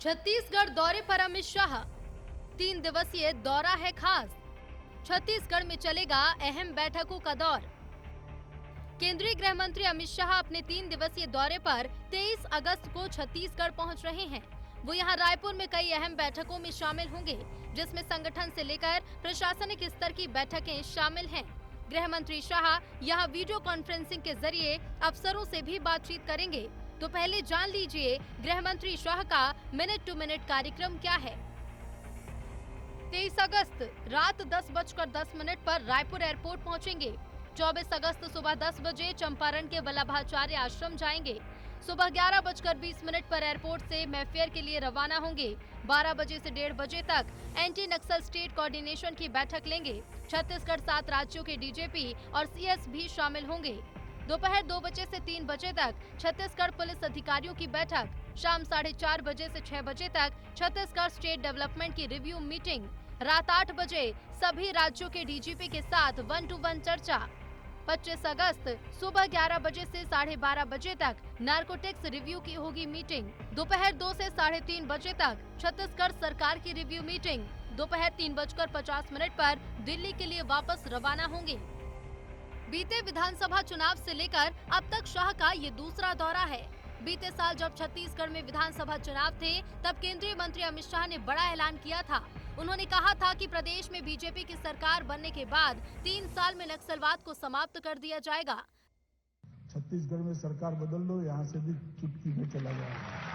छत्तीसगढ़ दौरे पर अमित शाह। 3 दिवसीय दौरा है खास। छत्तीसगढ़ में चलेगा अहम बैठकों का दौर। केंद्रीय गृह मंत्री अमित शाह अपने 3 दिवसीय दौरे पर 23 अगस्त को छत्तीसगढ़ पहुंच रहे हैं। वो यहां रायपुर में कई अहम बैठकों में शामिल होंगे, जिसमें संगठन से लेकर प्रशासनिक स्तर की बैठकें शामिल हैं। गृह मंत्री शाह यहां वीडियो कॉन्फ्रेंसिंग के जरिए अफसरों से भी बातचीत करेंगे। तो पहले जान लीजिए गृह मंत्री शाह का मिनट टू मिनट कार्यक्रम क्या है। 23 अगस्त रात 10:10 पर रायपुर एयरपोर्ट पहुंचेंगे। 24 अगस्त सुबह 10 बजे चंपारण के वल्लभाचार्य आश्रम जाएंगे। सुबह 11:20 पर एयरपोर्ट से मैफेयर के लिए रवाना होंगे। 12 बजे से 1:30 बजे तक एंटी नक्सल स्टेट कोऑर्डिनेशन की बैठक लेंगे। छत्तीसगढ़ 7 राज्यों के डीजीपी और सीएस भी शामिल होंगे। दोपहर 2 बजे से 3 बजे तक छत्तीसगढ़ पुलिस अधिकारियों की बैठक। शाम 4:30 बजे से 6 बजे तक छत्तीसगढ़ स्टेट डेवलपमेंट की रिव्यू मीटिंग। रात 8 बजे सभी राज्यों के डीजीपी के साथ 1-to-1 चर्चा। 25 अगस्त सुबह 11 बजे से 12:30 बजे तक नारकोटिक्स रिव्यू की होगी मीटिंग। दोपहर 2 से 3:30 बजे तक छत्तीसगढ़ सरकार की रिव्यू मीटिंग। दोपहर 3:50 पर दिल्ली के लिए वापस रवाना होंगे। बीते विधानसभा चुनाव से लेकर अब तक शाह का ये दूसरा दौरा है। बीते साल जब छत्तीसगढ़ में विधानसभा चुनाव थे, तब केंद्रीय मंत्री अमित शाह ने बड़ा ऐलान किया था। उन्होंने कहा था कि प्रदेश में बीजेपी की सरकार बनने के बाद 3 साल में नक्सलवाद को समाप्त कर दिया जाएगा। छत्तीसगढ़ में सरकार बदल दो, यहाँ से भी चुटकी में चला जाएगा।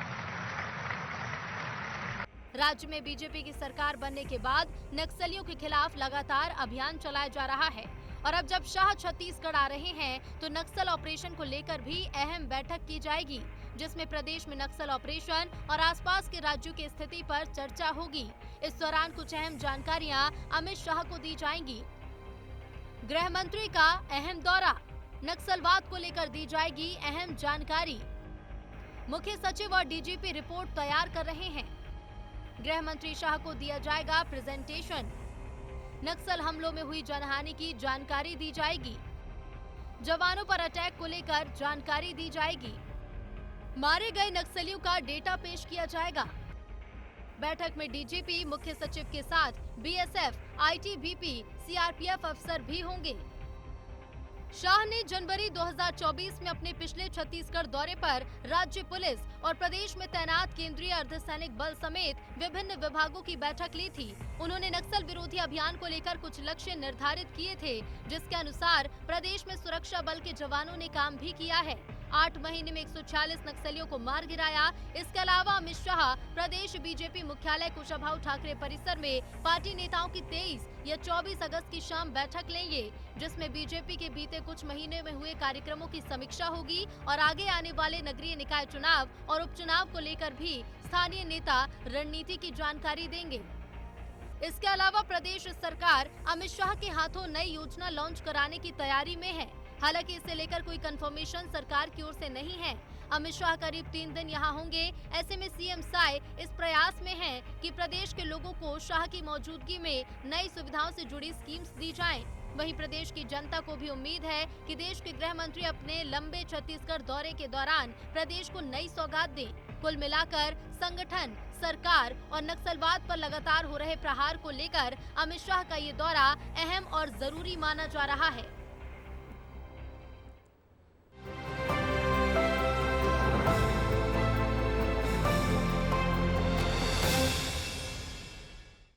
राज्य में बीजेपी की सरकार बनने के बाद नक्सलियों के खिलाफ लगातार अभियान चलाया जा रहा है और अब जब शाह छत्तीसगढ़ आ रहे हैं तो नक्सल ऑपरेशन को लेकर भी अहम बैठक की जाएगी, जिसमें प्रदेश में नक्सल ऑपरेशन और आसपास के राज्यों की स्थिति पर चर्चा होगी। इस दौरान कुछ अहम जानकारियां अमित शाह को दी जाएंगी। गृह मंत्री का अहम दौरा, नक्सलवाद को लेकर दी जाएगी अहम जानकारी। मुख्य सचिव और डीजीपी रिपोर्ट तैयार कर रहे हैं। गृह मंत्री शाह को दिया जाएगा प्रेजेंटेशन। नक्सल हमलों में हुई जनहानि की जानकारी दी जाएगी। जवानों पर अटैक को लेकर जानकारी दी जाएगी। मारे गए नक्सलियों का डेटा पेश किया जाएगा। बैठक में डीजीपी, मुख्य सचिव के साथ बीएसएफ, आईटीबीपी, सीआरपीएफ अफसर भी होंगे। शाह ने जनवरी 2024 में अपने पिछले छत्तीसगढ़ दौरे पर राज्य पुलिस और प्रदेश में तैनात केंद्रीय अर्धसैनिक बल समेत विभिन्न विभागों की बैठक ली थी। उन्होंने नक्सल विरोधी अभियान को लेकर कुछ लक्ष्य निर्धारित किए थे, जिसके अनुसार प्रदेश में सुरक्षा बल के जवानों ने काम भी किया है। 8 महीने में 146 नक्सलियों को मार गिराया। इसके अलावा अमित शाह प्रदेश बीजेपी मुख्यालय कुशाभाऊ ठाकरे परिसर में पार्टी नेताओं की 23 या 24 अगस्त की शाम बैठक लेंगे, जिसमें बीजेपी के बीते कुछ महीने में हुए कार्यक्रमों की समीक्षा होगी और आगे आने वाले नगरीय निकाय चुनाव और उपचुनाव को लेकर भी स्थानीय नेता रणनीति की जानकारी देंगे। इसके अलावा प्रदेश सरकार अमित शाह के हाथों नई योजना लॉन्च कराने की तैयारी में है। हालांकि इसे लेकर कोई कंफर्मेशन सरकार की ओर से नहीं है। अमित शाह करीब 3 दिन यहां होंगे। ऐसे में सीएम साय इस प्रयास में हैं कि प्रदेश के लोगों को शाह की मौजूदगी में नई सुविधाओं से जुड़ी स्कीम्स दी जाएं। वहीं प्रदेश की जनता को भी उम्मीद है कि देश के गृह मंत्री अपने लंबे छत्तीसगढ़ दौरे के दौरान प्रदेश को नई सौगात दें। कुल मिलाकर संगठन, सरकार और नक्सलवाद पर लगातार हो रहे प्रहार को लेकर अमित शाह का ये दौरा अहम और जरूरी माना जा रहा है।